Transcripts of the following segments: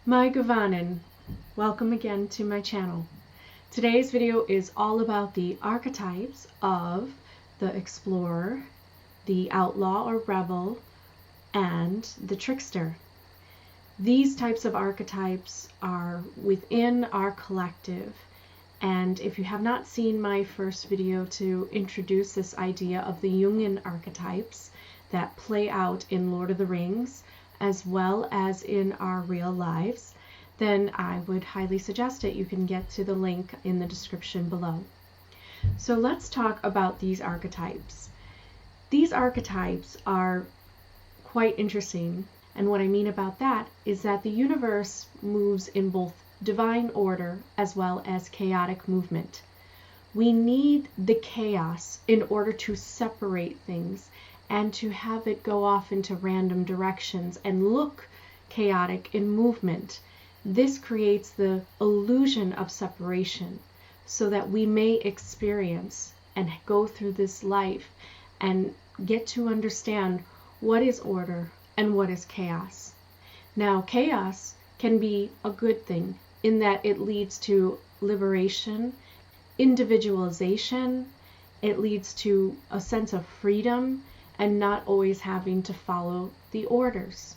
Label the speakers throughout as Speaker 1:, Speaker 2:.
Speaker 1: My Gavanin, welcome again to my channel. Today's video is all about the archetypes of the explorer, the outlaw or rebel, and the trickster. These types of archetypes are within our collective, and if you have not seen my first video to introduce this idea of the Jungian archetypes that play out in Lord of the Rings, as well as in our real lives, then I would highly suggest it. You can get to the link in the description below. So let's talk about these archetypes. These archetypes are quite interesting, and what I mean about that is that the universe moves in both divine order as well as chaotic movement. We need the chaos in order to separate things and to have it go off into random directions and look chaotic in movement. This creates the illusion of separation so that we may experience and go through this life and get to understand what is order and what is chaos. Now, chaos can be a good thing in that it leads to liberation, individualization, it leads to a sense of freedom and not always having to follow the orders.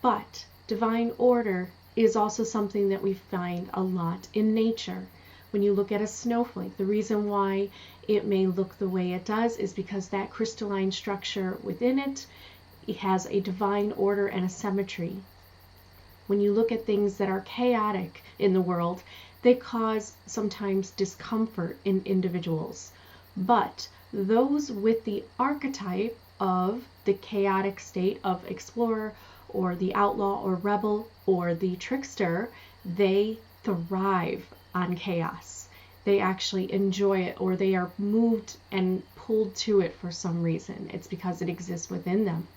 Speaker 1: But divine order is also something that we find a lot in nature. When you look at a snowflake, the reason why it may look the way it does is because that crystalline structure within it has a divine order and a symmetry. When you look at things that are chaotic in the world, they cause sometimes discomfort in individuals. But those with the archetype of the chaotic state of explorer or the outlaw or rebel or the trickster, they thrive on chaos. They actually enjoy it, or they are moved and pulled to it for some reason. It's because it exists within them.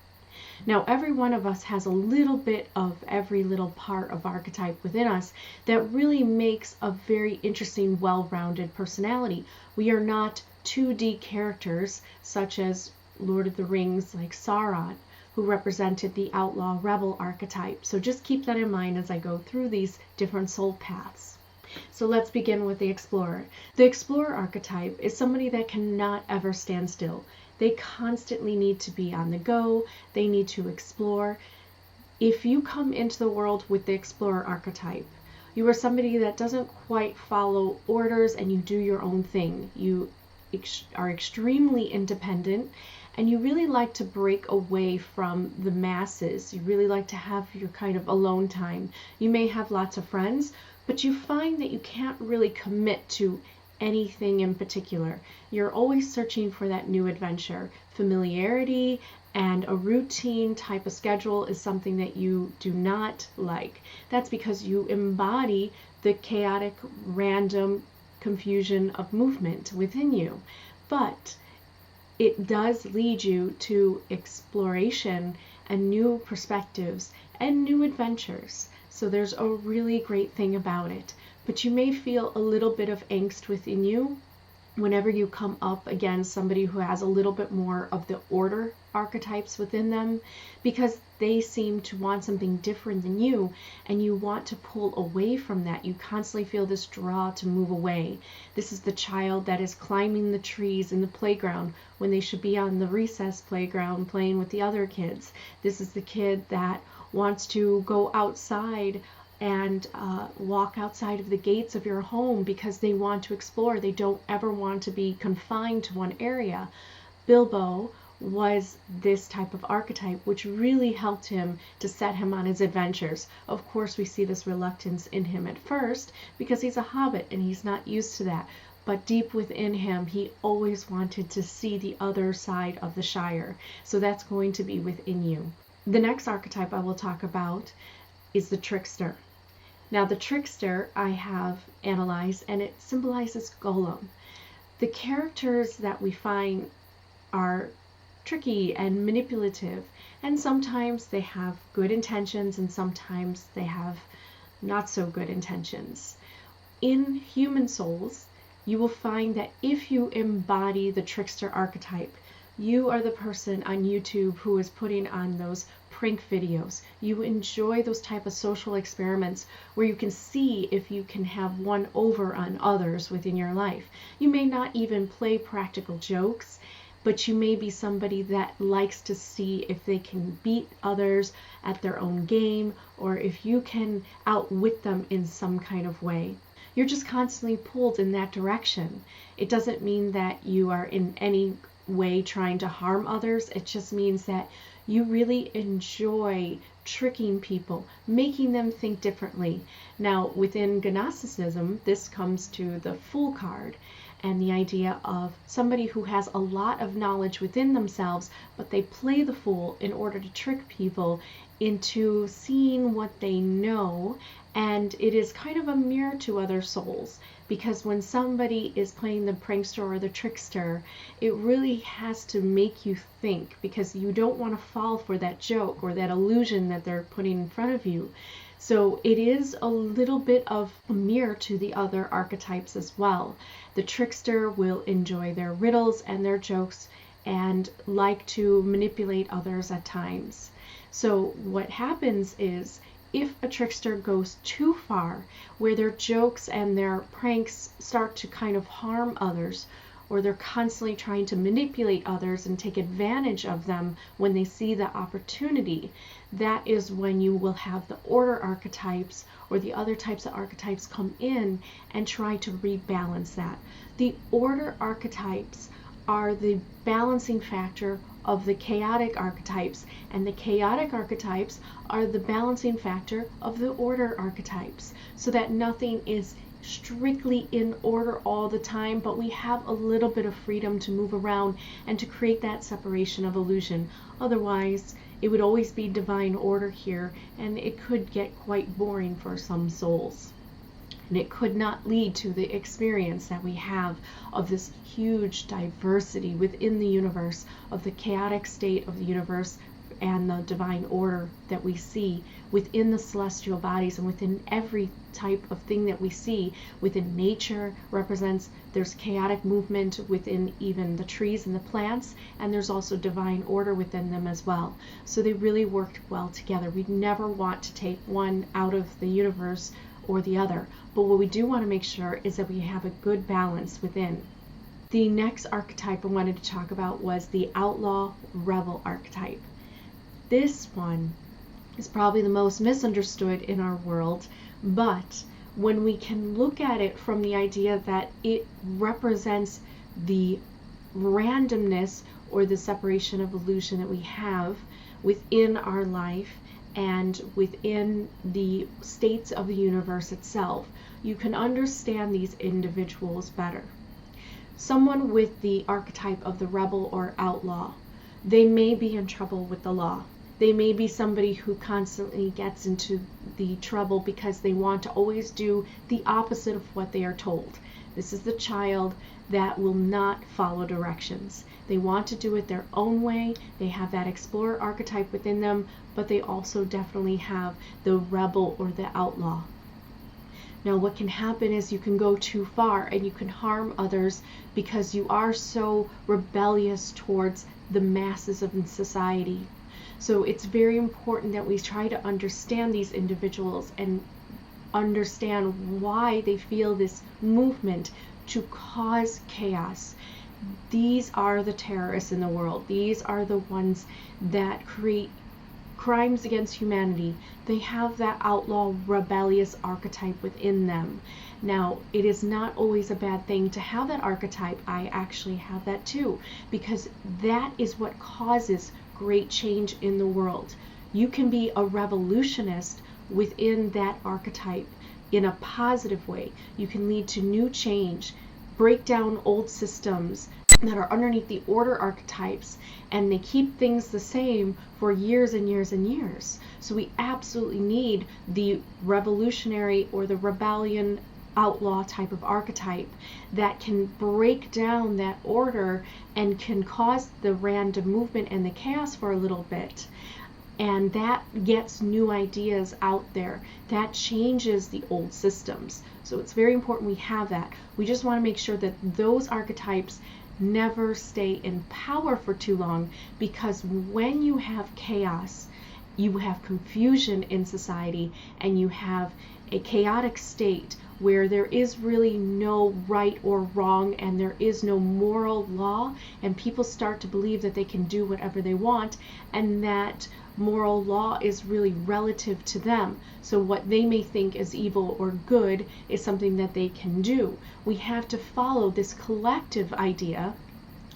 Speaker 1: Now, every one of us has a little bit of every little part of archetype within us that really makes a very interesting, well-rounded personality. We are not 2D characters such as Lord of the Rings like Sauron, who represented the outlaw rebel archetype. So just keep that in mind as I go through these different soul paths. So let's begin with the explorer. The explorer archetype is somebody that cannot ever stand still. They constantly need to be on the go. They need to explore. If you come into the world with the explorer archetype, you are somebody that doesn't quite follow orders and you do your own thing. You are extremely independent and you really like to break away from the masses. You really like to have your kind of alone time. You may have lots of friends, but you find that you can't really commit to anything in particular. You're always searching for that new adventure. Familiarity and a routine type of schedule is something that you do not like. That's because you embody the chaotic, random confusion of movement within you. But it does lead you to exploration and new perspectives and new adventures. So there's a really great thing about it. But you may feel a little bit of angst within you whenever you come up against somebody who has a little bit more of the order archetypes within them, because they seem to want something different than you and you want to pull away from that. You constantly feel this draw to move away. This is the child that is climbing the trees in the playground when they should be on the recess playground playing with the other kids. This is the kid that wants to go outside and walk outside of the gates of your home because they want to explore. They don't ever want to be confined to one area. Bilbo was this type of archetype, which really helped him to set him on his adventures. Of course, we see this reluctance in him at first because he's a hobbit and he's not used to that. But deep within him, he always wanted to see the other side of the Shire. So that's going to be within you. The next archetype I will talk about is the trickster. Now, the trickster I have analyzed, and it symbolizes Gollum. The characters that we find are tricky and manipulative, and sometimes they have good intentions and sometimes they have not so good intentions. In human souls, you will find that if you embody the trickster archetype, you are the person on YouTube who is putting on those prank videos. You enjoy those type of social experiments where you can see if you can have one over on others within your life. You may not even play practical jokes, but you may be somebody that likes to see if they can beat others at their own game, or if you can outwit them in some kind of way. You're just constantly pulled in that direction. It doesn't mean that you are in any way trying to harm others. It just means that you really enjoy tricking people, making them think differently. Now, within Gnosticism, this comes to the Fool card, and the idea of somebody who has a lot of knowledge within themselves, but they play the fool in order to trick people into seeing what they know. And it is kind of a mirror to other souls, because when somebody is playing the prankster or the trickster, it really has to make you think, because you don't want to fall for that joke or that illusion that they're putting in front of you. So it is a little bit of a mirror to the other archetypes as well. The trickster will enjoy their riddles and their jokes and like to manipulate others at times. So what happens is, if a trickster goes too far, where their jokes and their pranks start to kind of harm others, or they're constantly trying to manipulate others and take advantage of them when they see the opportunity, that is when you will have the order archetypes or the other types of archetypes come in and try to rebalance that. The order archetypes are the balancing factor of the chaotic archetypes, and the chaotic archetypes are the balancing factor of the order archetypes, so that nothing is strictly in order all the time, but we have a little bit of freedom to move around and to create that separation of illusion. Otherwise, it would always be divine order here, and it could get quite boring for some souls. And it could not lead to the experience that we have of this huge diversity within the universe, of the chaotic state of the universe and the divine order that we see within the celestial bodies, and within every type of thing that we see within nature represents, there's chaotic movement within even the trees and the plants, and there's also divine order within them as well. So they really worked well together. We never want to take one out of the universe or the other, but what we do want to make sure is that we have a good balance within. The next archetype I wanted to talk about was the Outlaw Rebel archetype. This one is probably the most misunderstood in our world, but when we can look at it from the idea that it represents the randomness or the separation of illusion that we have within our life and within the states of the universe itself, you can understand these individuals better. Someone with the archetype of the rebel or outlaw, they may be in trouble with the law. They may be somebody who constantly gets into the trouble because they want to always do the opposite of what they are told. This is the child that will not follow directions. They want to do it their own way. They have that explorer archetype within them, but they also definitely have the rebel or the outlaw. Now, what can happen is you can go too far and you can harm others because you are so rebellious towards the masses of society. So it's very important that we try to understand these individuals and understand why they feel this movement to cause chaos. These are the terrorists in the world. These are the ones that create crimes against humanity. They have that outlaw rebellious archetype within them. Now, it is not always a bad thing to have that archetype. I actually have that too, because that is what causes great change in the world. You can be a revolutionist within that archetype in a positive way. You can lead to new change, break down old systems that are underneath the order archetypes, and they keep things the same for years and years and years. So we absolutely need the revolutionary or the rebellion outlaw type of archetype that can break down that order and can cause the random movement and the chaos for a little bit. And that gets new ideas out there. That changes the old systems. So it's very important we have that. We just want to make sure that those archetypes never stay in power for too long, because when you have chaos you have confusion in society and you have a chaotic state where there is really no right or wrong and there is no moral law, and people start to believe that they can do whatever they want and that moral law is really relative to them. So what they may think is evil or good is something that they can do. We have to follow this collective idea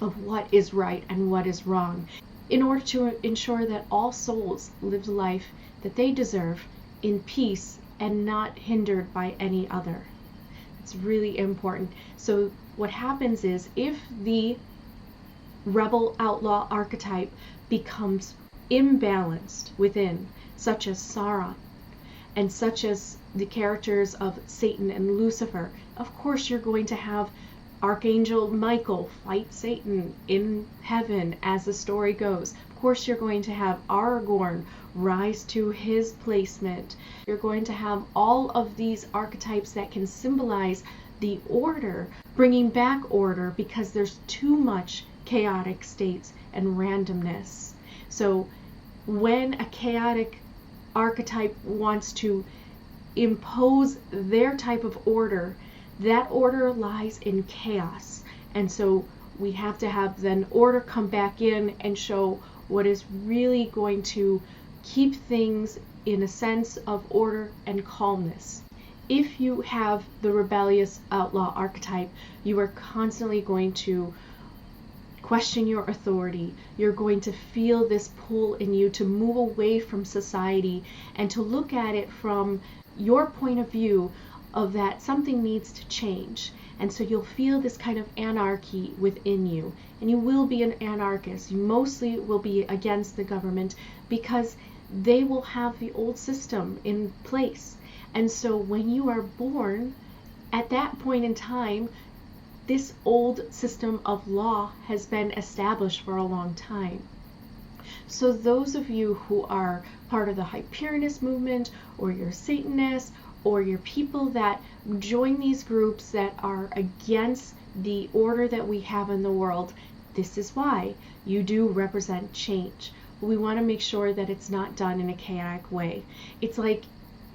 Speaker 1: of what is right and what is wrong in order to ensure that all souls live the life that they deserve in peace and not hindered by any other. It's really important. So what happens is, if the rebel outlaw archetype becomes imbalanced within, such as Sauron and such as the characters of Satan and Lucifer, of course you're going to have Archangel Michael fight Satan in heaven as the story goes. Of course you're going to have Aragorn rise to his placement. You're going to have all of these archetypes that can symbolize the order, bringing back order, because there's too much chaotic states and randomness. So when a chaotic archetype wants to impose their type of order, that order lies in chaos. And so we have to have then order come back in and show what is really going to keep things in a sense of order and calmness. If you have the rebellious outlaw archetype, you are constantly going to question your authority. You're going to feel this pull in you to move away from society and to look at it from your point of view of that something needs to change. And so you'll feel this kind of anarchy within you, and you will be an anarchist. You mostly will be against the government because they will have the old system in place. And so when you are born, at that point in time, this old system of law has been established for a long time. So those of you who are part of the Hyperionist movement, or you're Satanists, or you're people that join these groups that are against the order that we have in the world, this is why you do represent change. We want to make sure that it's not done in a chaotic way. It's like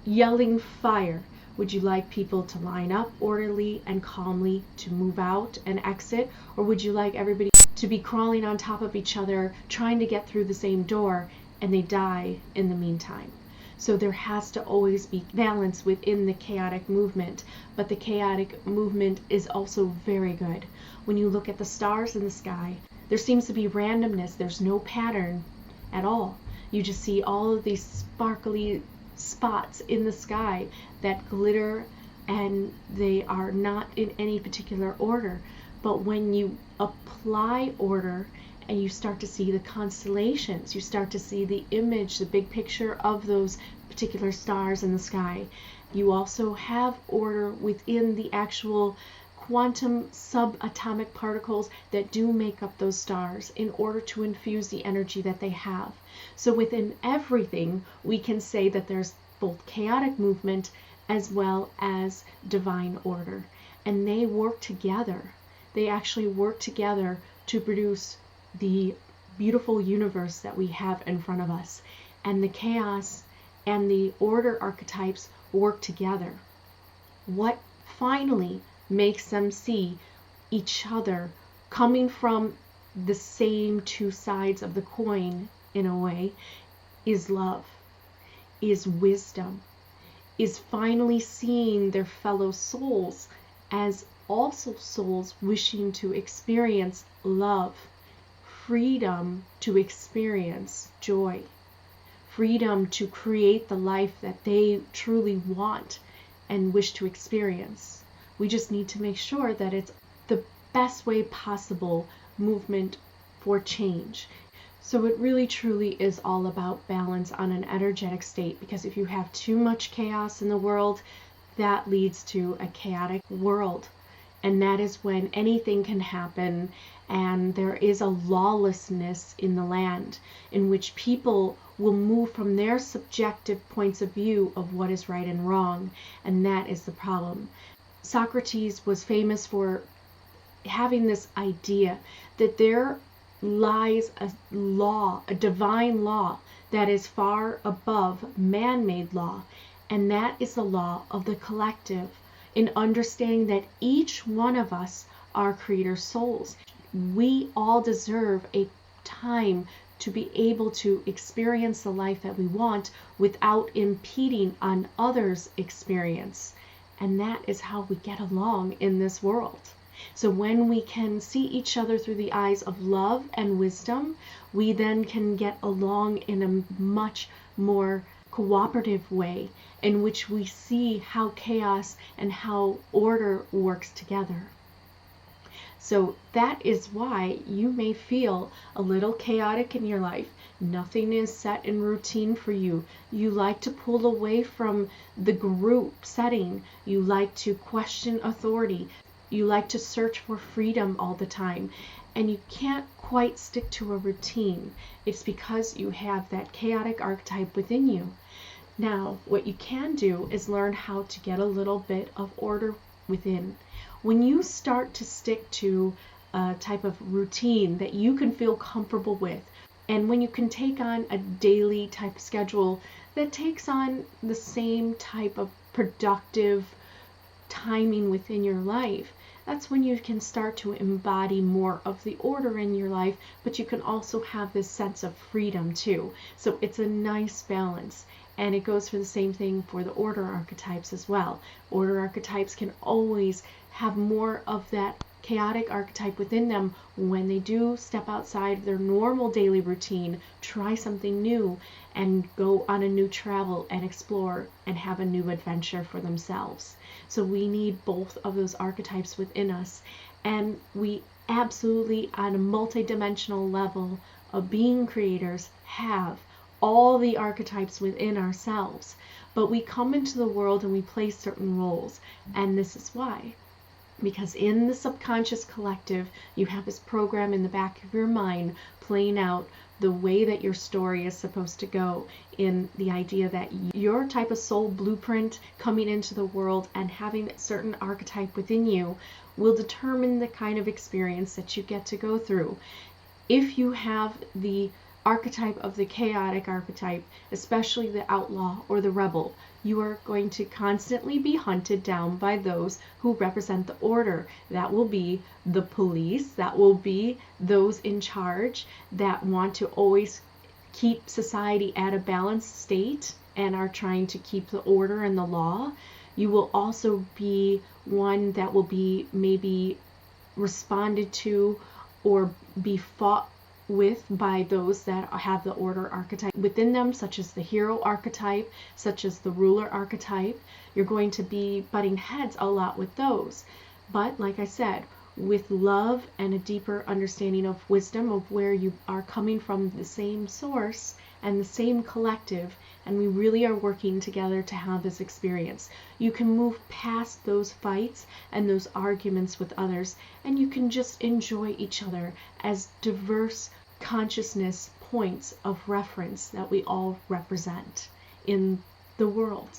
Speaker 1: yelling fire. Would you like people to line up orderly and calmly to move out and exit? Or would you like everybody to be crawling on top of each other, trying to get through the same door, and they die in the meantime? So there has to always be balance within the chaotic movement. But the chaotic movement is also very good. When you look at the stars in the sky, there seems to be randomness. There's no pattern at all. You just see all of these sparkly spots in the sky that glitter, and they are not in any particular order. But when you apply order and you start to see the constellations, you start to see the image, the big picture of those particular stars in the sky, you also have order within the actual quantum subatomic particles that do make up those stars in order to infuse the energy that they have. So within everything, we can say that there's both chaotic movement as well as divine order. And they work together. They actually work together to produce the beautiful universe that we have in front of us. And the chaos and the order archetypes work together. What finally makes them see each other coming from the same two sides of the coin, in a way, is love, is wisdom, is finally seeing their fellow souls as also souls wishing to experience love, freedom to experience joy, freedom to create the life that they truly want and wish to experience. We just need to make sure that it's the best way possible movement for change. So it really truly is all about balance on an energetic state, because if you have too much chaos in the world, that leads to a chaotic world. And that is when anything can happen, and there is a lawlessness in the land in which people will move from their subjective points of view of what is right and wrong, and that is the problem. Socrates was famous for having this idea that there lies a law, a divine law, that is far above man-made law, and that is the law of the collective, in understanding that each one of us are creator souls. We all deserve a time to be able to experience the life that we want without impeding on others' experience. And that is how we get along in this world. So when we can see each other through the eyes of love and wisdom, we then can get along in a much more cooperative way in which we see how chaos and how order works together. So that is why you may feel a little chaotic in your life. Nothing is set in routine for you. You like to pull away from the group setting. You like to question authority. You like to search for freedom all the time. And you can't quite stick to a routine. It's because you have that chaotic archetype within you. Now, what you can do is learn how to get a little bit of order within. When you start to stick to a type of routine that you can feel comfortable with, and when you can take on a daily type schedule that takes on the same type of productive timing within your life, that's when you can start to embody more of the order in your life, but you can also have this sense of freedom too. So it's a nice balance. And it goes for the same thing for the order archetypes as well. Order archetypes can always have more of that chaotic archetype within them when they do step outside their normal daily routine, try something new, and go on a new travel and explore and have a new adventure for themselves. So we need both of those archetypes within us. And we absolutely, on a multidimensional level of being creators, have all the archetypes within ourselves, but we come into the world and we play certain roles. And this is why, because in the subconscious collective, you have this program in the back of your mind playing out the way that your story is supposed to go, in the idea that your type of soul blueprint coming into the world and having a certain archetype within you will determine the kind of experience that you get to go through. If you have the archetype of the chaotic archetype, especially the outlaw or the rebel, you are going to constantly be hunted down by those who represent the order. That will be the police, that will be those in charge that want to always keep society at a balanced state and are trying to keep the order and the law. You will also be one that will be maybe responded to or be fought with by those that have the order archetype within them, such as the hero archetype, such as the ruler archetype. You're going to be butting heads a lot with those. But like I said, with love and a deeper understanding of wisdom of where you are coming from, the same source and the same collective, and we really are working together to have this experience, you can move past those fights and those arguments with others, and you can just enjoy each other as diverse consciousness points of reference that we all represent in the world.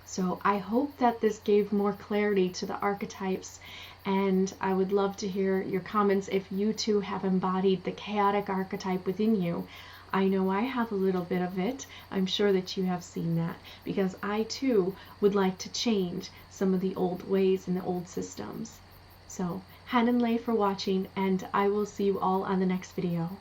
Speaker 1: So I hope that this gave more clarity to the archetypes, and I would love to hear your comments if you too have embodied the chaotic archetype within you. I know I have a little bit of it. I'm sure that you have seen that, because I too would like to change some of the old ways and the old systems. So, Han and Lei for watching, and I will see you all on the next video.